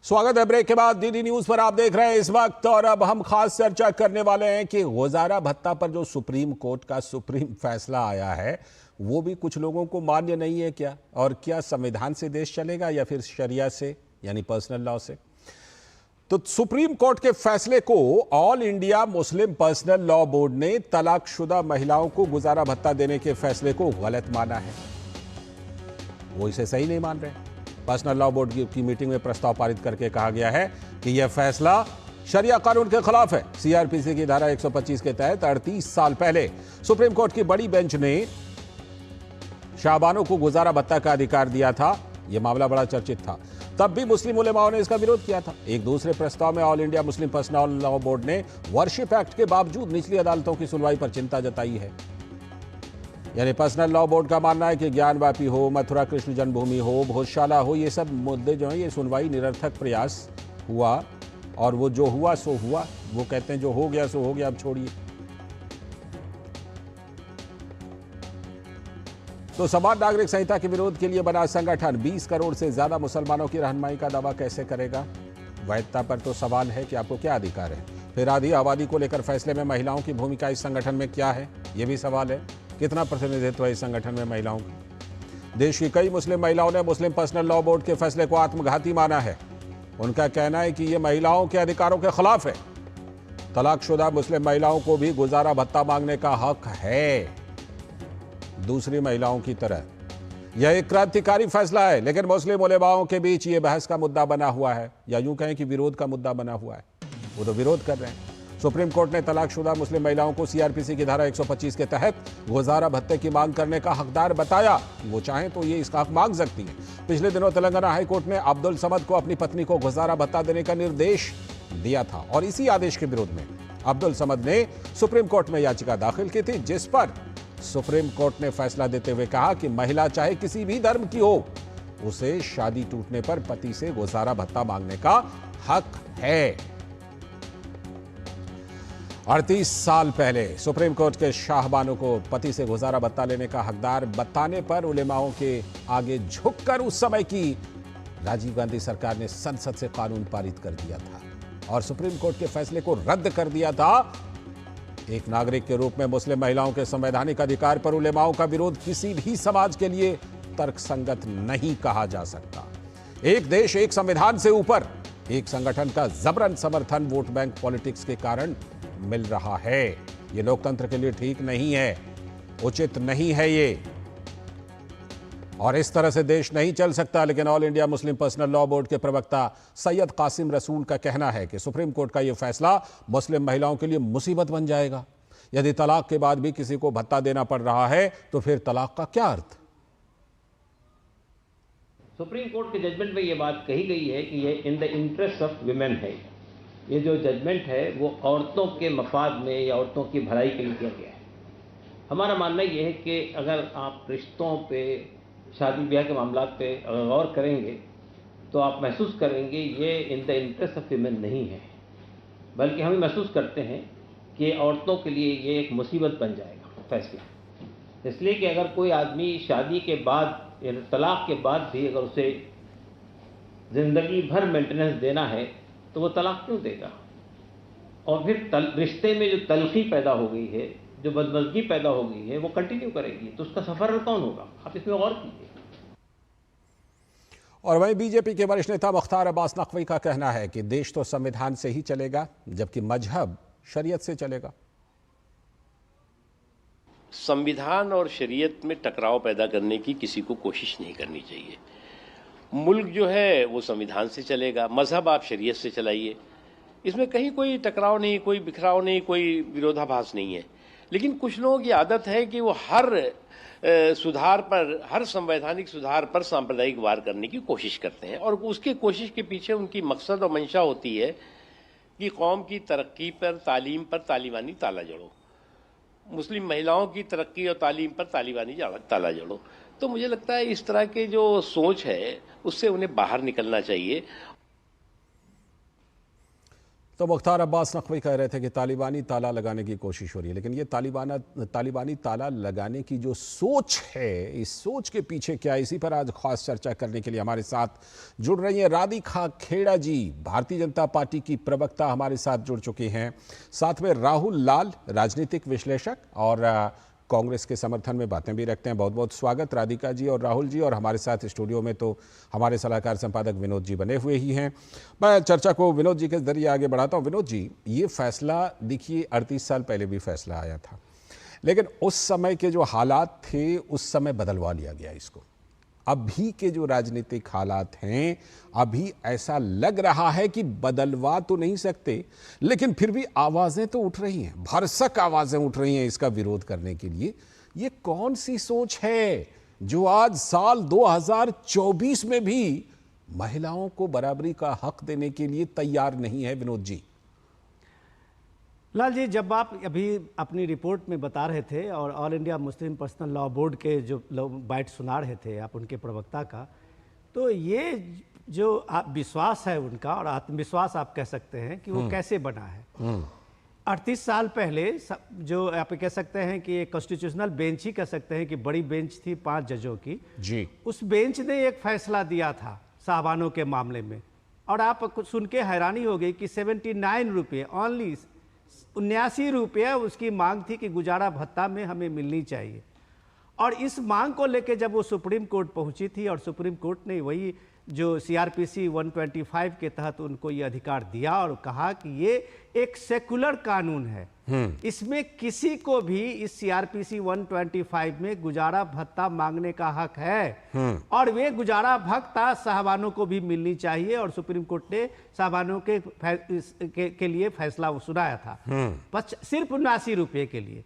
स्वागत है ब्रेक के बाद डीडी न्यूज पर आप देख रहे हैं इस वक्त। और अब हम खास चर्चा करने वाले हैं कि गुजारा भत्ता पर जो सुप्रीम कोर्ट का सुप्रीम फैसला आया है वो भी कुछ लोगों को मान्य नहीं है क्या, और क्या संविधान से देश चलेगा या फिर शरिया से यानी पर्सनल लॉ से। तो सुप्रीम कोर्ट के फैसले को all India Muslim personal law board ने तलाकशुदा महिलाओं को गुजारा भत्ता देने के फैसले को गलत माना है। वो इसे सही नहीं मान रहे। पर्सनल लॉ बोर्ड की मीटिंग में प्रस्ताव पारित करके कहा गया है कि यह फैसला शरिया कानून के खिलाफ है। सीआरपीसी की धारा 125 के तहत 38 साल पहले सुप्रीम कोर्ट की बड़ी बेंच ने शाहबानों को गुजारा भत्ता का अधिकार दिया था। यह मामला बड़ा चर्चित था। तब भी मुस्लिम उलेमाओं ने इसका विरोध किया था। एक दूसरे प्रस्ताव में all India Muslim personal law board ने वर्शिप एक्ट के बावजूद निचली अदालतों की सुनवाई पर चिंता जताई है। यानी पर्सनल लॉ बोर्ड का मानना है कि ज्ञानवापी हो, मथुरा कृष्ण जन्मभूमि हो, भोजशाला हो, ये सब मुद्दे जो हैं ये सुनवाई निरर्थक प्रयास हुआ, और वो जो हुआ सो हुआ। वो कहते हैं जो हो गया सो हो गया, अब छोड़िए। तो समान नागरिक संहिता के विरोध के लिए बना संगठन 20 करोड़ से ज्यादा मुसलमानों की रहनुमाई का दावा कैसे करेगा। वैधता पर तो सवाल है कि आपको क्या अधिकार है। फिर आधी आबादी को लेकर फैसले में महिलाओं की भूमिका इस संगठन में क्या है, यह भी सवाल है। कितना प्रतिनिधित्व है इस संगठन में महिलाओं का। देश की कई मुस्लिम महिलाओं ने मुस्लिम पर्सनल लॉ बोर्ड के फैसले को आत्मघाती माना है। उनका कहना है कि यह महिलाओं के अधिकारों के खिलाफ है। तलाकशुदा मुस्लिम महिलाओं को भी गुजारा भत्ता मांगने का हक है, दूसरी महिलाओं की तरह। यह एक क्रांतिकारी फैसला है, लेकिन मुस्लिम उलेमाओं के बीच यह बहस का मुद्दा बना हुआ है, या यूं कहें कि विरोध का मुद्दा बना हुआ है। वो तो विरोध कर रहे हैं। सुप्रीम कोर्ट ने तलाकशुदा मुस्लिम महिलाओं को सीआरपीसी की धारा 125 के तहत गुजारा भत्ते की मांग करने का हकदार बताया। वो चाहें तो ये इसका हक मांग सकती है। पिछले दिनों तेलंगाना हाई कोर्ट ने अब्दुल समद को अपनी पत्नी को गुजारा भत्ता देने का निर्देश दिया था, और इसी आदेश के विरोध में अब्दुल समद ने सुप्रीम कोर्ट में याचिका दाखिल की थी, जिस पर सुप्रीम कोर्ट ने फैसला देते हुए कहा कि महिला चाहे किसी भी धर्म की हो, उसे शादी टूटने पर पति से गुजारा भत्ता मांगने का हक है। 38 साल पहले सुप्रीम कोर्ट के शाहबानों को पति से गुजारा भत्ता लेने का हकदार बताने पर उलेमाओं के आगे झुककर उस समय की राजीव गांधी सरकार ने संसद से कानून पारित कर दिया था और सुप्रीम कोर्ट के फैसले को रद्द कर दिया था। एक नागरिक के रूप में मुस्लिम महिलाओं के संवैधानिक अधिकार पर उलेमाओं का विरोध किसी भी समाज के लिए तर्कसंगत नहीं कहा जा सकता। एक देश एक संविधान से ऊपर एक संगठन का जबरन समर्थन वोट बैंक पॉलिटिक्स के कारण मिल रहा है। ये लोकतंत्र के लिए ठीक नहीं है, उचित नहीं है ये, और इस तरह से देश नहीं चल सकता। लेकिन all India Muslim personal law board के प्रवक्ता सैयद कासिम रसूल का कहना है कि सुप्रीम कोर्ट का यह फैसला मुस्लिम महिलाओं के लिए मुसीबत बन जाएगा। यदि तलाक के बाद भी किसी को भत्ता देना पड़ रहा है तो फिर तलाक का क्या अर्थ। सुप्रीम कोर्ट के जजमेंट में यह बात कही गई है कि ये in the interest of women है। ये जो जजमेंट है वो औरतों के मफाद में या औरतों की भलाई के लिए किया गया है। हमारा मानना ये है कि अगर आप रिश्तों पे, शादी ब्याह के मामला पे अगर गौर करेंगे तो आप महसूस करेंगे ये in the interest of women नहीं है, बल्कि हम महसूस करते हैं कि औरतों के लिए ये एक मुसीबत बन जाएगा फैसला। इसलिए कि अगर कोई आदमी शादी के बाद या तलाक के बाद भी अगर उसे ज़िंदगी भर मेंटेनेंस देना है तो वो तलाक क्यों देगा। और फिर रिश्ते में जो तलखी पैदा हो गई है, जो बदमज़गी पैदा हो गई है, वो कंटिन्यू करेगी, तो उसका सफ़र कौन होगा। आप इसमें गौर कीजिए। और वहीं बीजेपी के वरिष्ठ नेता मुख्तार अब्बास नकवी का कहना है कि देश तो संविधान से ही चलेगा, जबकि मजहब शरीयत से चलेगा। संविधान और शरीयत में टकराव पैदा करने की किसी को कोशिश नहीं करनी चाहिए। मुल्क जो है वो संविधान से चलेगा, मजहब आप शरीयत से चलाइए। इसमें कहीं कोई टकराव नहीं, कोई बिखराव नहीं, कोई विरोधाभास नहीं है। लेकिन कुछ लोगों की आदत है कि वो हर सुधार पर, हर संवैधानिक सुधार पर सांप्रदायिक वार करने की कोशिश करते हैं, और उसकी कोशिश के पीछे उनकी मकसद और मंशा होती है कि कौम की तरक्की पर, तालीम पर तालिबानी ताला जड़ो, मुस्लिम महिलाओं की तरक्की और तालीम पर तालिबानी ताला जड़ो। तो मुझे लगता है इस तरह के जो सोच है उससे उन्हें बाहर निकलना चाहिए। तो मुख्तार अब्बास नकवी कह रहे थे कि तालिबानी ताला लगाने की कोशिश हो रही है, लेकिन ये तालिबानी ताला लगाने की जो सोच है, इस सोच के पीछे क्या है, इसी पर आज खास चर्चा करने के लिए हमारे साथ जुड़ रही हैं राधिका खेड़ा जी, भारतीय जनता पार्टी की प्रवक्ता हमारे साथ जुड़ चुकी हैं। साथ में राहुल लाल, राजनीतिक विश्लेषक और कांग्रेस के समर्थन में बातें भी रखते हैं। बहुत बहुत स्वागत राधिका जी और राहुल जी। और हमारे साथ स्टूडियो में तो हमारे सलाहकार संपादक विनोद जी बने हुए ही हैं। मैं चर्चा को विनोद जी के जरिए आगे बढ़ाता हूं। विनोद जी, ये फैसला देखिए 38 साल पहले भी फैसला आया था, लेकिन उस समय के जो हालात थे उस समय बदलवा लिया गया इसको। अभी के जो राजनीतिक हालात हैं, अभी ऐसा लग रहा है कि बदलवा तो नहीं सकते, लेकिन फिर भी आवाजें तो उठ रही हैं, भरसक आवाजें उठ रही हैं इसका विरोध करने के लिए। ये कौन सी सोच है जो आज साल 2024 में भी महिलाओं को बराबरी का हक देने के लिए तैयार नहीं है? विनोद जी। लाल जी, जब आप अभी अपनी रिपोर्ट में बता रहे थे और all India Muslim personal law board के जो बाइट सुना रहे थे आप उनके प्रवक्ता का, तो ये जो विश्वास है उनका और आत्मविश्वास आप कह सकते हैं कि वो कैसे बना है। 38 साल पहले जो आप कह सकते हैं कि एक कॉन्स्टिट्यूशनल बेंच ही कह सकते हैं कि बड़ी बेंच थी 5 जजों की जी, उस बेंच ने एक फैसला दिया था साहबानों के मामले में, और आप सुन के हैरानी हो गई कि 79 रुपये, ओनली 79 रुपये उसकी मांग थी कि गुजारा भत्ता में हमें मिलनी चाहिए। और इस मांग को लेकर जब वो सुप्रीम कोर्ट पहुंची थी और सुप्रीम कोर्ट ने वही जो सीआरपीसी 125 के तहत उनको ये अधिकार दिया और कहा कि ये एक सेकुलर कानून है, इसमें किसी को भी इस सीआरपीसी 125 में गुजारा भत्ता मांगने का हक है और वे गुजारा भत्ता साहबानों को भी मिलनी चाहिए। और सुप्रीम कोर्ट ने साहबानों के लिए फैसला सुनाया था सिर्फ 79 रुपये के लिए।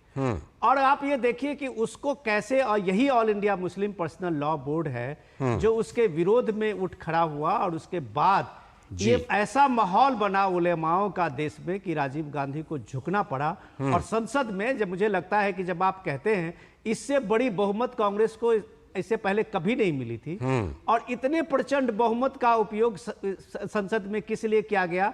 और आप ये देखिए कि उसको कैसे, और यही all India Muslim personal law board है जो उसके विरोध में उठ खड़ा हुआ और उसके बाद ये ऐसा माहौल बना उलेमाओं का देश में कि राजीव गांधी को झुकना पड़ा। और संसद में जब मुझे लगता है कि जब आप कहते हैं इससे बड़ी बहुमत कांग्रेस को इससे पहले कभी नहीं मिली थी, और इतने प्रचंड बहुमत का उपयोग संसद में किस लिए किया गया?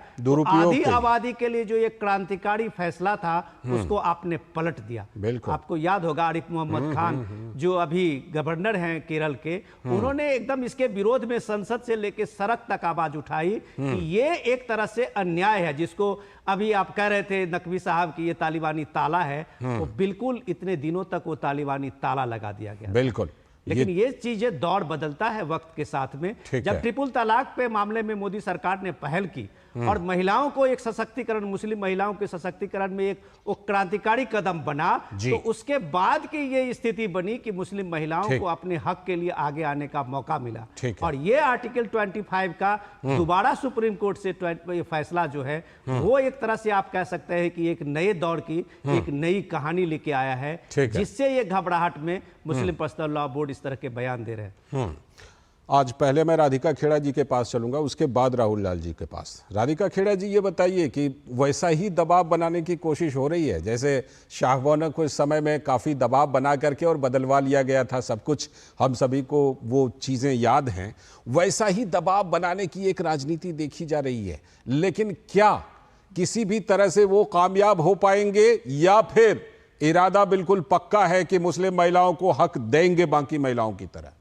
आधी आबादी के लिए जो एक क्रांतिकारी फैसला था उसको आपने पलट दिया। आपको याद होगा आरिफ मोहम्मद खान जो अभी गवर्नर हैं केरल के, उन्होंने एकदम इसके विरोध में संसद से लेकर सड़क तक आवाज उठाई कि ये एक तरह से अन्याय है, जिसको अभी आप कह रहे थे नकवी साहब की ये तालिबानी ताला है, तो बिल्कुल इतने दिनों तक वो तालिबानी ताला लगा दिया गया। बिल्कुल। लेकिन ये चीजें दौर बदलता है वक्त के साथ में। जब ट्रिपल तलाक पे मामले में मोदी सरकार ने पहल की और महिलाओं को एक सशक्तिकरण, मुस्लिम महिलाओं के सशक्तिकरण में एक वो क्रांतिकारी कदम बना, तो उसके बाद की ये स्थिति बनी कि मुस्लिम महिलाओं को अपने हक के लिए आगे आने का मौका मिला। और ये आर्टिकल 25 का दोबारा सुप्रीम कोर्ट से फैसला जो है वो एक तरह से आप कह सकते हैं कि एक नए दौर की एक नई कहानी लेके आया है, जिससे ये घबराहट में मुस्लिम पर्सनल लॉ बोर्ड इस तरह के बयान दे रहे हैं। आज पहले मैं राधिका खेड़ा जी के पास चलूंगा, उसके बाद राहुल लाल जी के पास। राधिका खेड़ा जी, ये बताइए कि वैसा ही दबाव बनाने की कोशिश हो रही है जैसे शाहबानों को इस समय में काफ़ी दबाव बना करके और बदलवा लिया गया था सब कुछ, हम सभी को वो चीज़ें याद हैं, वैसा ही दबाव बनाने की एक राजनीति देखी जा रही है। लेकिन क्या किसी भी तरह से वो कामयाब हो पाएंगे या फिर इरादा बिल्कुल पक्का है कि मुस्लिम महिलाओं को हक देंगे बाकी महिलाओं की तरह?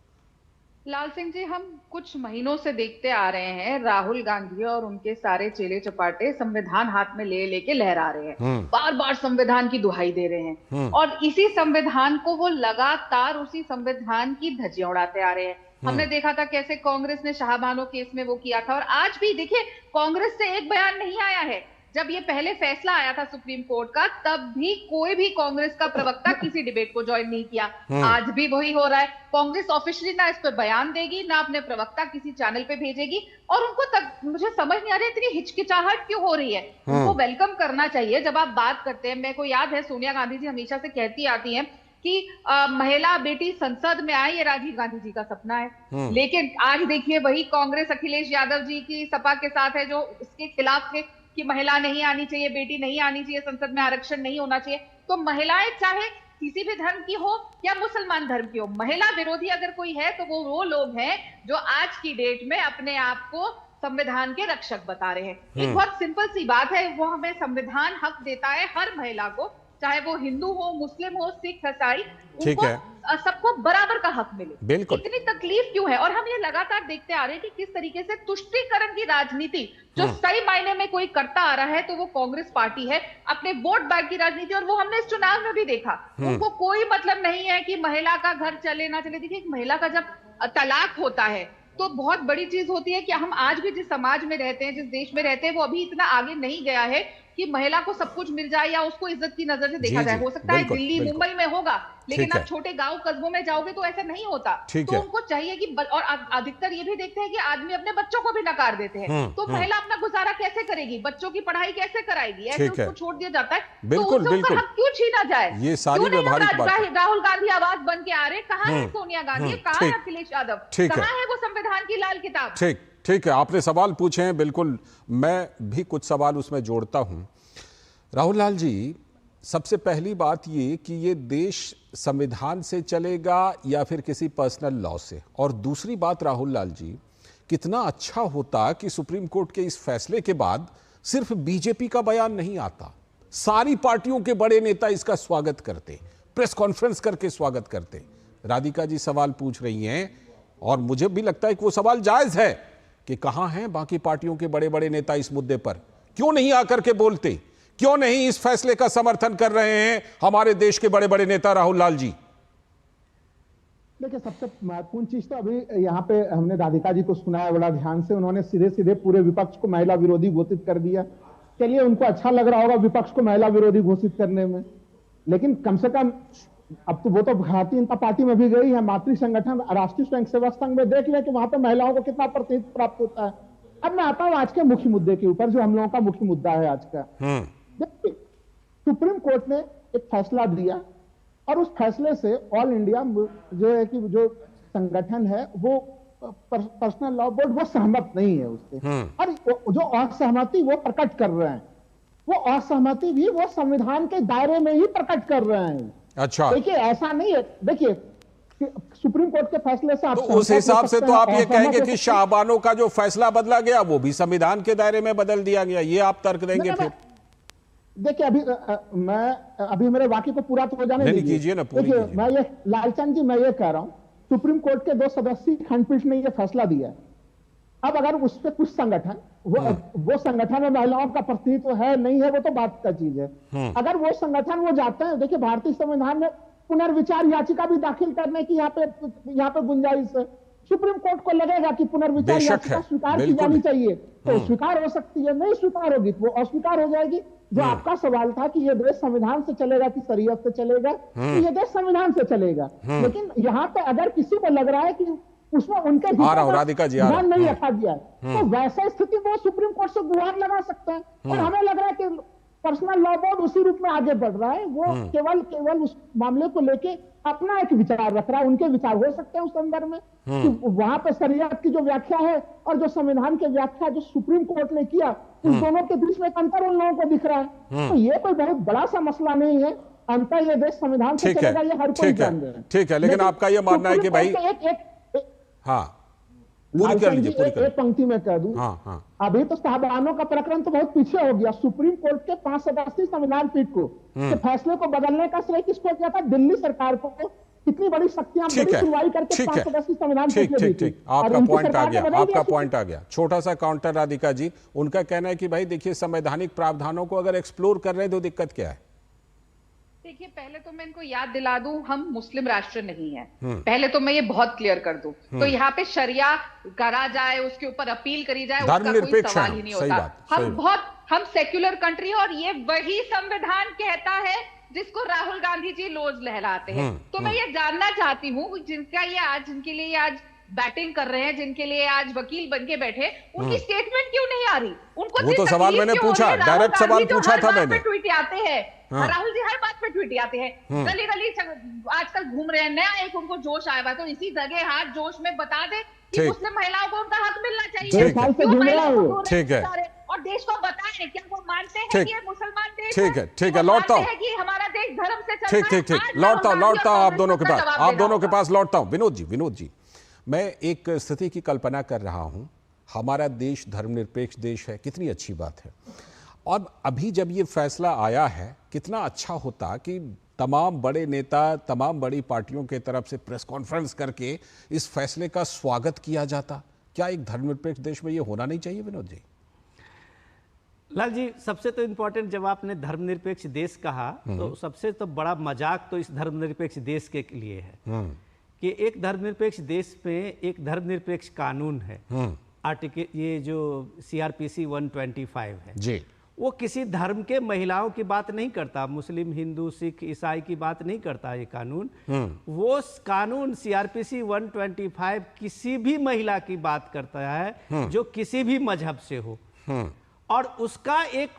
लाल सिंह जी, हम कुछ महीनों से देखते आ रहे हैं राहुल गांधी और उनके सारे चेले चपाटे संविधान हाथ में ले लेके लहरा रहे हैं, बार बार संविधान की दुहाई दे रहे हैं और इसी संविधान को वो लगातार उसी संविधान की धज्जियां उड़ाते आ रहे हैं। हमने देखा था कैसे कांग्रेस ने शाहबानो केस में वो किया था, और आज भी देखिए कांग्रेस से एक बयान नहीं आया है। जब ये पहले फैसला आया था सुप्रीम कोर्ट का, तब भी कोई भी कांग्रेस का प्रवक्ता किसी डिबेट को ज्वाइन नहीं किया। आज भी वही हो रहा है। कांग्रेस ऑफिशियली ना इस पर बयान देगी, ना अपने प्रवक्ता किसी चैनल पे भेजेगी, और उनको तक मुझे समझ नहीं आ रही इतनी हिचकिचाहट क्यों हो रही है। उनको वेलकम करना चाहिए जब आप बात करते हैं। मेरे को याद है सोनिया गांधी जी हमेशा से कहती आती हैं कि महिला बेटी संसद में आए, ये राजीव गांधी जी का सपना है। लेकिन आज देखिए वही कांग्रेस अखिलेश यादव जी की सपा के साथ है जो इसके खिलाफ थे कि महिला नहीं आनी चाहिए, बेटी नहीं आनी चाहिए, संसद में आरक्षण नहीं होना चाहिए। तो महिलाएं चाहे किसी भी धर्म की हो या मुसलमान धर्म की हो, महिला विरोधी अगर कोई है तो वो लोग हैं जो आज की डेट में अपने आप को संविधान के रक्षक बता रहे हैं। एक बहुत सिंपल सी बात है, वो हमें संविधान हक देता है हर महिला को, चाहे वो हिंदू हो, मुस्लिम हो, सिख, ईसाई, ठीक है, सबको बराबर का हक मिले। बिल्कुल। इतनी तकलीफ क्यों है? और हम ये लगातार देखते आ रहे हैं कि किस तरीके से तुष्टीकरण की राजनीति जो सही मायने में कोई करता आ रहा है तो वो कांग्रेस पार्टी है, अपने वोट बैंक की राजनीति। और वो हमने इस चुनाव में भी देखा, उनको कोई मतलब नहीं है कि महिला का घर चले ना चले। देखिए, एक महिला का जब तलाक होता है तो बहुत बड़ी चीज होती है कि हम आज भी जिस समाज में रहते हैं, जिस देश में रहते हैं, वो अभी इतना आगे नहीं गया है कि महिला को सब कुछ मिल जाए या उसको इज्जत की नजर से देखा जाए। हो सकता है दिल्ली, मुंबई में होगा, लेकिन आप छोटे गांव कस्बों में जाओगे तो ऐसा नहीं होता। तो उनको चाहिए कि और अधिकतर ये भी देखते हैं कि आदमी अपने बच्चों को भी नकार देते हैं, तो महिला अपना गुजारा कैसे करेगी, बच्चों की पढ़ाई कैसे कराएगी? ऐसे उसको छोड़ दिया जाता है, तो उसका हक क्यों छीना जाए? ये सारी व्यवहारिक बात है। राहुल गांधी आवाज बन के आ रहे, कहाँ है सोनिया गांधी, कहाँ है अखिलेश यादव, कहाँ है वो संविधान की लाल किताब? ठीक है, आपने सवाल पूछे हैं, बिल्कुल मैं भी कुछ सवाल उसमें जोड़ता हूं। राहुल लाल जी, सबसे पहली बात ये कि ये देश संविधान से चलेगा या फिर किसी पर्सनल लॉ से? और दूसरी बात राहुल लाल जी, कितना अच्छा होता कि सुप्रीम कोर्ट के इस फैसले के बाद सिर्फ बीजेपी का बयान नहीं आता, सारी पार्टियों के बड़े नेता इसका स्वागत करते, प्रेस कॉन्फ्रेंस करके स्वागत करते। राधिका जी सवाल पूछ रही हैं और मुझे भी लगता है कि वो सवाल जायज है कि कहां हैं बाकी पार्टियों के बड़े बड़े नेता इस मुद्दे पर? क्यों नहीं आकर के बोलते? क्यों नहीं इस फैसले का समर्थन कर रहे हैं हमारे देश के बड़े बड़े नेता? राहुल लाल जी, देखिए, सबसे महत्वपूर्ण चीज तो अभी यहाँ पे हमने राधिका जी को सुना है बड़ा ध्यान से। उन्होंने सीधे सीधे पूरे विपक्ष को महिला विरोधी घोषित कर दिया। चलिए, उनको अच्छा लग रहा होगा विपक्ष को महिला विरोधी घोषित करने में, लेकिन कम से कम अब तो वो तो भारतीय जनता पार्टी में भी गई है, मातृ संगठन राष्ट्रीय स्वयं सेवक संघ में देख ले कि वहां पे महिलाओं को कितना प्रतिनिधित्व प्राप्त होता है। अब मैं आता हूं आज के मुख्य मुद्दे के ऊपर, जो हम लोगों का मुख्य मुद्दा है आज का। देखिए, सुप्रीम कोर्ट ने एक फैसला दिया और उस फैसले से ऑल इंडिया जो है कि जो संगठन है वो पर्सनल लॉ बोर्ड वो सहमत नहीं है उससे, और जो असहमति वो प्रकट कर रहे हैं, वो असहमति भी वो संविधान के दायरे में ही प्रकट कर रहे हैं। अच्छा, देखिए, ऐसा नहीं है। देखिए, सुप्रीम कोर्ट के फैसले से आप तो उस हिसाब से तो आप ये कहेंगे कि शाहबानो का जो फैसला बदला गया वो भी संविधान के दायरे में बदल दिया गया, ये आप तर्क देंगे? फिर देखिए, अभी मेरे वाक्य को पूरा तो हो जाने दीजिए ना। देखिए, मैं ये लालचंद जी, मैं ये कह रहा हूं, सुप्रीम कोर्ट के 2 सदस्यीय खंडपीठ ने ये फैसला दिया। अब अगर उस पर कुछ संगठन वो संगठन में महिलाओं का प्रतिनिधित्व है नहीं है, वो तो बात का चीज है। अगर वो संगठन वो जाते हैं, देखिए भारतीय संविधान में पुनर्विचार याचिका भी दाखिल करने की यहाँ पे गुंजाइश है। सुप्रीम कोर्ट को लगेगा कि पुनर्विचार याचिका स्वीकार की जानी चाहिए, तो स्वीकार हो सकती है, नहीं स्वीकार होगी तो वो अस्वीकार हो जाएगी। जो आपका सवाल था कि ये देश संविधान से चलेगा कि शरीयत से चलेगा, तो ये देश संविधान से चलेगा। लेकिन यहाँ पे अगर किसी को लग रहा है कि उसमें उनके ध्यान नहीं रखा गया है, तो वैसे स्थिति में सुप्रीम कोर्ट से गुहार लगा सकते हैं। और हमें लग रहा है कि पर्सनल लॉ बोर्ड उसी रूप में आगे बढ़ रहा है। वो केवल उस मामले को लेके अपना एक विचार रख रहा है। उनके विचार हो सकते हैं उस संदर्भ में कि वहां पे शरीयत की जो व्याख्या है और जो संविधान की व्याख्या जो सुप्रीम कोर्ट ने किया, उस दोनों के बीच में एक अंतर उन लोगों को दिख रहा है। तो ये कोई बहुत बड़ा सा मसला नहीं है। अंतर ये देश संविधान से चलेगा, ये हर कोई जान रहे हैं। ठीक है, लेकिन आपका ये मानना है कि भाई पूरी कर लीजिए, एक पंक्ति में कह दूं, अभी तो साहबानों का प्रकरण तो बहुत पीछे हो गया। सुप्रीम कोर्ट के 5 सदस्यीय संविधान पीठ को के फैसले को बदलने का श्रेय किसको किया था? दिल्ली सरकार को। कितनी बड़ी शक्तियां, बड़ी सुनवाई करके 5 सदस्यीय संविधान पीठ ने दी थी। आपका पॉइंट आ गया। छोटा सा काउंटर राधिका जी, उनका कहना है कि भाई देखिए, संवैधानिक प्रावधानों को अगर एक्सप्लोर कर रहे हैं तो दिक्कत क्या है? देखिए, पहले तो मैं इनको याद दिला दूं, हम मुस्लिम राष्ट्र नहीं है। पहले तो मैं ये बहुत क्लियर कर दूं। तो यहाँ पे शरिया करा जाए, उसके ऊपर अपील करी जाए, उसका कोई सवाल ही नहीं होता। हम सेक्युलर कंट्री, और ये वही संविधान कहता है जिसको राहुल गांधी जी रोज लहराते हैं। तो मैं ये जानना चाहती हूँ, जिनके लिए आज बैटिंग कर रहे हैं, जिनके लिए आज वकील बन के बैठे, उनकी स्टेटमेंट क्यों नहीं आ रही? उनको वो तो सवाल मैंने पूछा, डायरेक्ट सवाल पूछा था मैंने। ट्वीट आते हैं, राहुल जी हर बात पे ट्वीट आते हैं, गली गली आजकल घूम रहे हैं, नया एक उनको जोश आया हुआ, तो इसी जगह हाथ जोश में बता दे कि मुस्लिम महिलाओं को उनका हक मिलना चाहिए। ठीक है, और देश को बताएं, क्या वो मानते हैं कि ये मुसलमान देश है? ठीक है, लौटता हूँ कि हमारा देश धर्म से चलता है। ठीक, लौटता हूँ आप दोनों के पास लौटता हूँ। विनोद जी, मैं एक स्थिति की कल्पना कर रहा हूं हमारा देश धर्मनिरपेक्ष देश है, कितनी अच्छी बात है। और अभी जब ये फैसला आया है, कितना अच्छा होता कि तमाम बड़े नेता, तमाम बड़ी पार्टियों के तरफ से प्रेस कॉन्फ्रेंस करके इस फैसले का स्वागत किया जाता। क्या एक धर्मनिरपेक्ष देश में ये होना नहीं चाहिए विनोद जी? लाल जी, सबसे तो इम्पोर्टेंट, जब आपने धर्मनिरपेक्ष देश कहा तो सबसे तो बड़ा मजाक तो इस धर्मनिरपेक्ष देश के लिए है कि एक धर्मनिरपेक्ष देश में एक धर्मनिरपेक्ष कानून है। आर्टिकल, ये जो CRPC 125 है जी, वो किसी धर्म के महिलाओं की बात नहीं करता, मुस्लिम, हिंदू, सिख, ईसाई की बात नहीं करता ये कानून। वो कानून CRPC 125 किसी भी महिला की बात करता है जो किसी भी मजहब से हो, और उसका एक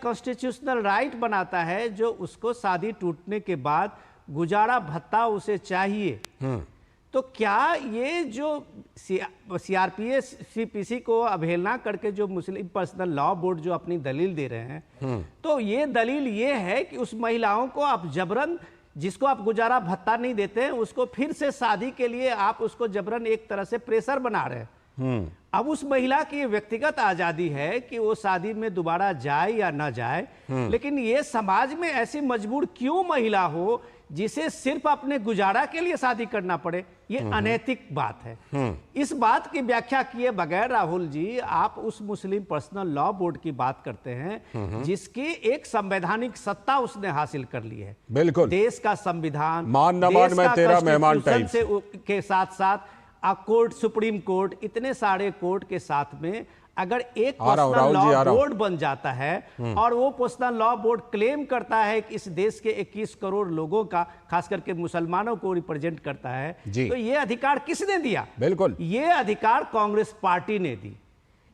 कॉन्स्टिट्यूशनल राइट बनाता है जो उसको शादी टूटने के बाद गुजारा भत्ता उसे चाहिए। तो क्या ये जो CRPC को अवहेलना करके जो मुस्लिम पर्सनल लॉ बोर्ड जो अपनी दलील दे रहे हैं, तो ये दलील ये है कि उस महिलाओं को आप जबरन, जिसको आप गुजारा भत्ता नहीं देते हैं, उसको फिर से शादी के लिए आप उसको जबरन एक तरह से प्रेशर बना रहे हैं। अब उस महिला की व्यक्तिगत आजादी है कि वो शादी में दोबारा जाए या ना जाए, लेकिन ये समाज में ऐसी मजबूर क्यों महिला हो जिसे सिर्फ अपने गुजारा के लिए शादी करना पड़े? ये अनैतिक बात है। इस बात की व्याख्या किए बगैर राहुल जी आप उस मुस्लिम पर्सनल लॉ बोर्ड की बात करते हैं जिसकी एक संवैधानिक सत्ता उसने हासिल कर ली है। बिल्कुल, देश का संविधान, मान न मान में तेरा मेहमान टाइप से के साथ साथ कोर्ट, सुप्रीम कोर्ट, इतने सारे कोर्ट के साथ में अगर एक पर्सनल लॉ बोर्ड बन जाता है और वो पर्सनल लॉ बोर्ड क्लेम करता है कि इस देश के 21 करोड़ लोगों का, खास करके मुसलमानों को रिप्रेजेंट करता है, तो ये अधिकार किसने दिया? बिल्कुल, ये अधिकार कांग्रेस पार्टी ने दी।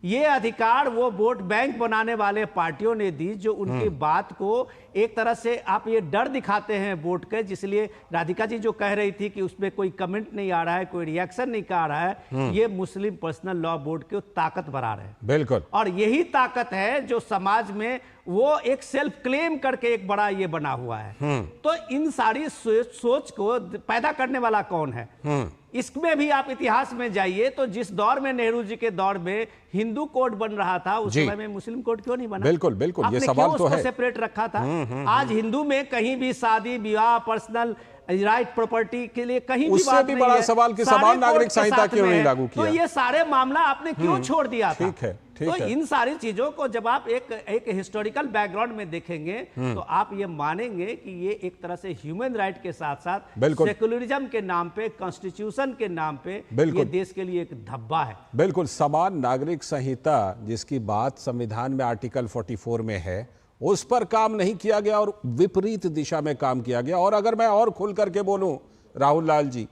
ये अधिकार वो वोट बैंक बनाने वाले पार्टियों ने दी, जो उनकी बात को एक तरह से आप ये डर दिखाते हैं वोट के, जिसलिए राधिका जी जो कह रही थी कि उसमें कोई कमेंट नहीं आ रहा है, कोई रिएक्शन नहीं आ रहा है, ये मुस्लिम पर्सनल लॉ बोर्ड की ताकत बढ़ा रहे हैं। बिल्कुल, और यही ताकत है जो समाज में वो एक सेल्फ क्लेम करके एक बड़ा ये बना हुआ है। तो इन सारी सोच को पैदा करने वाला कौन है? इसमें भी आप इतिहास में जाइए तो जिस दौर में नेहरू जी के दौर में हिंदू कोड बन रहा था, उस समय में मुस्लिम कोड क्यों नहीं बना? बिल्कुल बिल्कुल, ये सवाल तो है। सेपरेट रखा था। आज हिंदू में कहीं भी शादी विवाह, पर्सनल राइट, प्रॉपर्टी के लिए कहीं भी बात नहीं है। बड़ा सवाल कि समान नागरिक संहिता क्यों नहीं लागू किया? तो ये सारे मामला आपने क्यों छोड़ दिया था? ठीक है, ठीक तो है। इन सारी चीजों को जब आप एक हिस्टोरिकल बैकग्राउंड में देखेंगे तो आप ये मानेंगे कि ये एक तरह से ह्यूमन राइट के साथ साथ सेकुलरिज्म के नाम पे, कॉन्स्टिट्यूशन के नाम पे ये देश के लिए एक धब्बा है। बिल्कुल, समान नागरिक संहिता जिसकी बात संविधान में आर्टिकल 44 में है, उस पर काम नहीं किया गया और विपरीत दिशा में काम किया गया। और अगर मैं और खुल करके बोलूं राहुल लाल जी,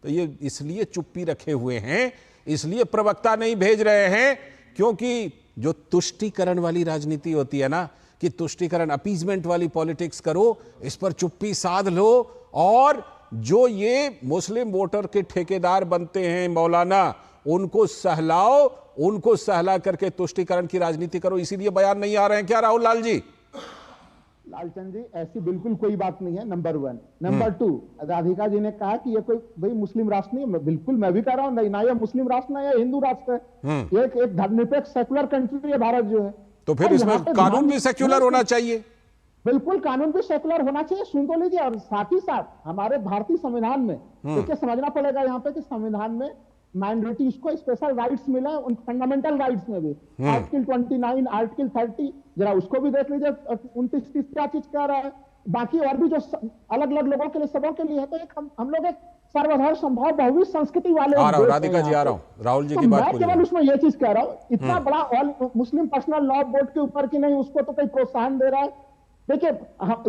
तो ये इसलिए चुप्पी रखे हुए हैं, इसलिए प्रवक्ता नहीं भेज रहे हैं, क्योंकि जो तुष्टीकरण वाली राजनीति होती है ना, कि तुष्टीकरण, अपीजमेंट वाली पॉलिटिक्स करो, इस पर चुप्पी साध लो, और जो ये मुस्लिम वोटर के ठेकेदार बनते हैं मौलाना, उनको सहलाओ, उनको सहला करके तुष्टीकरण की राजनीति करो। इसीलिए बयान नहीं आ रहे हैं क्या राहुल लाल जी? लालचंद जी, ऐसी बिल्कुल कोई बात नहीं है, नंबर 1। नंबर 2, राधिका जी ने कहा कि ये कोई भाई मुस्लिम राष्ट्र नहीं है। बिल्कुल मैं भी कह रहा हूं, नहीं, ना ये मुस्लिम राष्ट्र, ना ये हिंदू राष्ट्र है। एक धर्मनिरपेक्ष सेक्युलर कंट्री है भारत जो है। तो फिर इसमें कानून भी सेक्युलर होना चाहिए। बिल्कुल, कानून भी सेक्युलर होना चाहिए। सुन तो लीजिए, और साथ ही साथ हमारे भारतीय संविधान में देखिए, समझना पड़ेगा यहाँ पे कि संविधान में माइनॉरिटीज को स्पेशल राइट्स मिले, उन फंडामेंटल राइट्स में भी। आर्टिकल 29, आर्टिकल 30, जरा उसको भी देख लीजिए, 29-30 क्या चीज कह रहा है। बाकी और भी जो अलग अलग लोगों के लिए, सबों के लिए है। तो एक हम लोग एक सर्वधर्म संभव बहुविध संस्कृति वाले राधिका जी आ रहा हूं, राहुल जी की बात मैं केवल उसमें ये चीज कह रहा हूँ, इतना बड़ा ऑल मुस्लिम पर्सनल लॉ बोर्ड के ऊपर की नहीं, उसको तो कोई प्रोत्साहन दे रहा है। देखिए,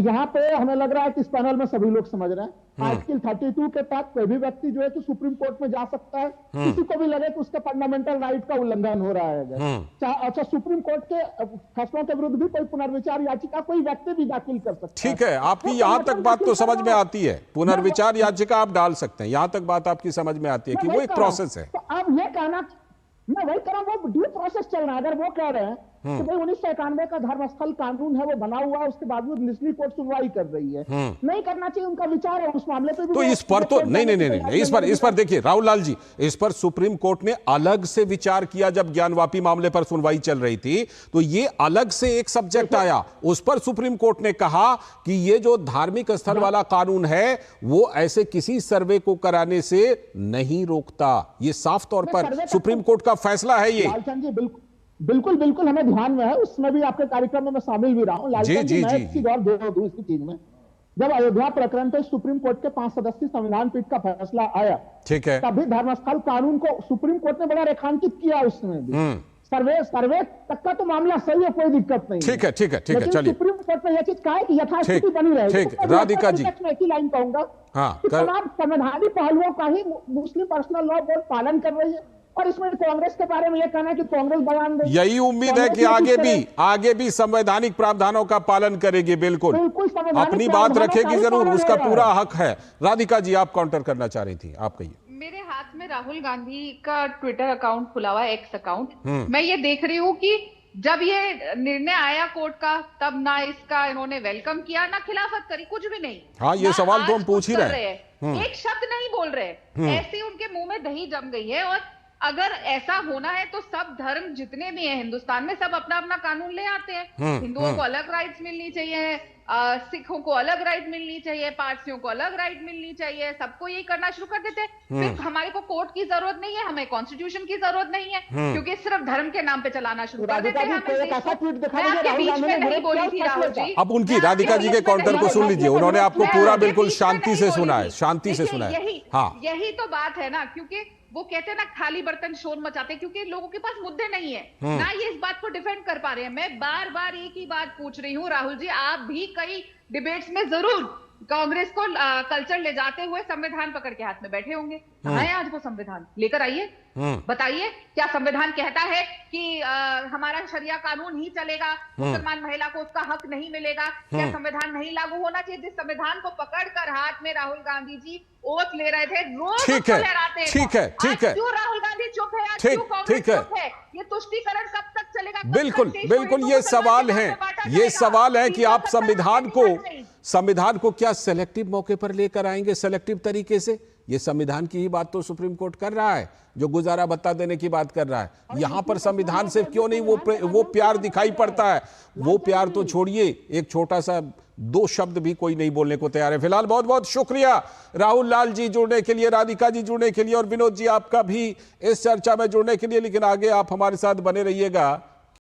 यहाँ पे हमें लग रहा है कि इस पैनल में सभी लोग समझ रहे हैं, आर्टिकल 32 के तहत कोई भी व्यक्ति जो है कि सुप्रीम कोर्ट में जा सकता है, किसी को भी लगे कि उसके फंडामेंटल राइट का उल्लंघन हो रहा है। अच्छा, सुप्रीम कोर्ट के फैसलों के विरुद्ध भी कोई पुनर्विचार याचिका कोई व्यक्ति भी दाखिल कर सकता है। ठीक है, आपकी यहां तक बात तो समझ में आती है, पुनर्विचार याचिका आप डाल सकते हैं, यहां तक बात आपकी समझ में आती है कि वो एक प्रोसेस है। तो आप ये कहना, मैं वही कह रहा हूं, वो ड्यू प्रोसेस चल रहा है। अगर वो कह रहे हैं कि भाई 1991 का धर्मस्थल कानून है वो बना हुआ है, उसके बावजूद निचली कोर्ट सुनवाई कर रही है। नहीं करना चाहिए, उनका विचार है उस मामले पे भी। तो इस पर तो नहीं, इस पर देखिए राहुल लाल जी, इस पर सुप्रीम कोर्ट ने अलग से विचार किया। जब ज्ञानवापी मामले पर सुनवाई चल रही थी तो ये अलग से एक सब्जेक्ट आया, उस पर सुप्रीम कोर्ट ने कहा कि ये जो धार्मिक स्थल वाला कानून है वो ऐसे किसी सर्वे को कराने से नहीं रोकता। ये साफ तौर पर सुप्रीम कोर्ट का फैसला है। ये लालचंद जी बिल्कुल बिल्कुल हमें ध्यान में है, उसमें भी आपके कार्यक्रम में मैं शामिल भी रहा हूं। लालचंद जी मैं इसी गौर दूं इसी चीज में, जब अयोध्या प्रकरण पे सुप्रीम कोर्ट के 5 सदस्यीय संविधान पीठ का फैसला आया, ठीक है, तभी धर्मस्थल कानून को सुप्रीम कोर्ट ने बड़ा रेखांकित किया। उसमें भी सर्वे तक का तो मामला सही है, कोई दिक्कत नहीं। ठीक है चलिए, सुप्रीम कोर्ट ने यह चीज कहा है कि यथास्थिति बनी रहेगी। ठीक, राधिका जी मैं एक ही लाइन कहूंगा, तमाम संवैधानिक पहलुओं का ही मुस्लिम पर्सनल लॉ बोर्ड पालन कर रही है, और इसमें कांग्रेस के बारे में यह कहना है कि कांग्रेस बयान दे। यही उम्मीद है कि आगे भी संवैधानिक प्रावधानों का पालन करेगी। बिल्कुल अपनी बात रखेगी जरूर, उसका पूरा हक है। राधिका जी आप काउंटर करना चाह रही थी, आप कहिए। मेरे हाथ में राहुल गांधी का ट्विटर अकाउंट खुला हुआ है, एक्स अकाउंट। मैं ये देख रही हूँ कि जब ये निर्णय आया कोर्ट का, तब ना इसका इन्होंने वेलकम किया, ना खिलाफत करी, कुछ भी नहीं। हाँ, ये सवाल तो हम पूछ ही रहे हैं। एक शब्द नहीं बोल रहे, ऐसे उनके मुंह में दही जम गई है। और अगर ऐसा होना है तो सब धर्म जितने भी हैं हिंदुस्तान में, सब अपना अपना कानून ले आते हैं। हिंदुओं को अलग राइट्स मिलनी चाहिए, सिखों को अलग राइट मिलनी चाहिए, पारसियों को अलग राइट मिलनी चाहिए, सबको यही करना शुरू कर देते। फिर हमारे को कोर्ट की जरूरत नहीं है, हमें कॉन्स्टिट्यूशन की जरूरत नहीं है, क्योंकि सिर्फ धर्म के नाम पे चलाना शुरू कर देते हैं। मैं बीच में नहीं बोली थी राहुल जी। अब उनकी राधिका जी के काउंटर को सुन लीजिए, उन्होंने आपको पूरा बिल्कुल शांति से सुना है, शांति से सुना है। हाँ, यही तो बात है ना, क्योंकि वो कहते हैं ना खाली बर्तन शोर मचाते, क्योंकि लोगों के पास मुद्दे नहीं है ना, ये इस बात को डिफेंड कर पा रहे हैं। मैं बार बार एक ही बात पूछ रही हूँ राहुल जी, आप भी कई डिबेट्स में जरूर कांग्रेस को कल्चर ले जाते हुए संविधान पकड़ के हाथ में बैठे होंगे। कहाँ है आज वो संविधान? लेकर आइए, बताइए क्या संविधान कहता है कि हमारा शरिया कानून ही चलेगा, मुसलमान महिला को उसका हक नहीं मिलेगा? क्या संविधान नहीं लागू होना चाहिए? जिस संविधान को पकड़कर हाथ में राहुल गांधी जी ओथ ले रहे थे, रोज लहराते हैं। ठीक है क्यों राहुल गांधी चुप है? आज क्यों कांग्रेस चुप है? ये तुष्टीकरण कब तक चलेगा? बिल्कुल ये सवाल है कि आप संविधान को क्या सेलेक्टिव मौके पर लेकर आएंगे, सेलेक्टिव तरीके से? ये संविधान की ही बात तो सुप्रीम कोर्ट कर रहा है, जो गुजारा भत्ता देने की बात कर रहा है। यहां पर संविधान से क्यों नहीं वो प्यार दिखाई पड़ता है? वो प्यार तो छोड़िए, एक छोटा सा 2 शब्द भी कोई नहीं बोलने को तैयार है। फिलहाल बहुत बहुत शुक्रिया राहुल लाल जी जुड़ने के लिए, राधिका जी जुड़ने के लिए, और विनोद जी आपका भी इस चर्चा में जुड़ने के लिए। लेकिन आगे आप हमारे साथ बने रहिएगा।